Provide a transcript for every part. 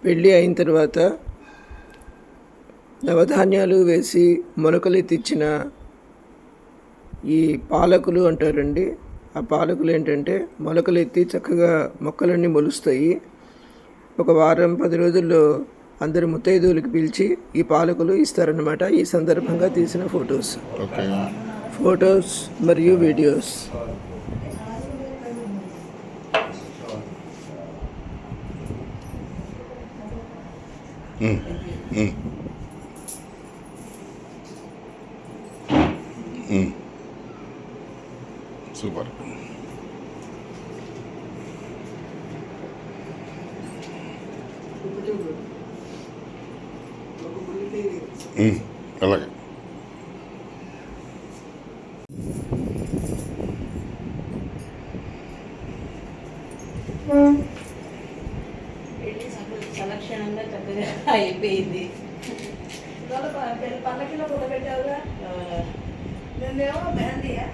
పెళ్ళి అయిన తర్వాత నవధాన్యాలు వేసి మొలకలు ఎత్తిచ్చిన ఈ పాలకులు అంటారండి. ఆ పాలకులు ఏంటంటే మొలకలు ఎత్తి చక్కగా మొక్కలన్నీ మొలుస్తాయి. ఒక వారం 10 రోజుల్లో అందరు ముత్తైదువులకి పిలిచి ఈ పాలకులు ఇస్తారన్నమాట. ఈ సందర్భంగా తీసిన ఫొటోస్ మరియు వీడియోస్. సూపర్. అలాగే సంరక్షణంగా చక్కగా అయిపోయింది. పల్లకిలో కూడా పెట్టావుగా. నేనేమో మెహందీయా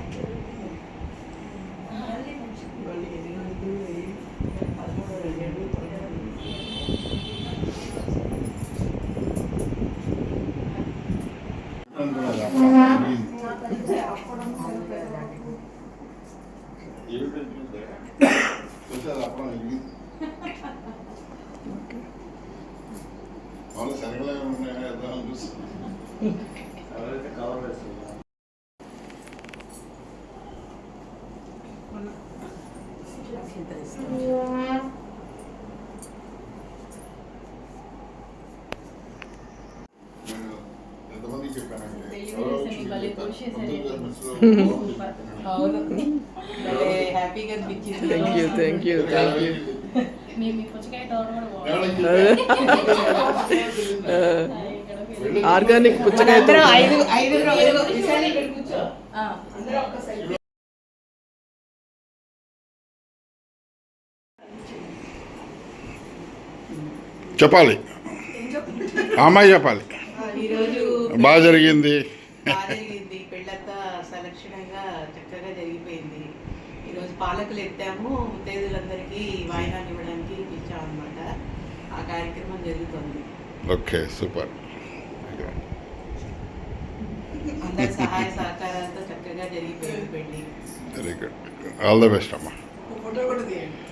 ఎంతమందికి చెప్పానంటే హ్యాపీగా అనిపించింది. Thank you. ఆర్గానిక్ పుచ్చకాయ చెప్పాలి. అమ్మాయి చెప్పాలి. ఈరోజు బాగా జరిగింది. పెళ్ళంతా సంరక్షణంగా చక్కగా జరిగిపోయింది. ఈరోజు పాలకులు ఎత్తాము, ముత్తైదులందరికీ వాయినాలు ఇవ్వడానికి పిలిచాం అనమాట. ఆ కార్యక్రమం జరుగుతుంది. Okay, super. అందరి సహాయ సహకారాలతో చక్కగా జరిగిపోయింది పెళ్ళి. Very good. All the best అమ్మా. ఫోటో కూడా తీయండి.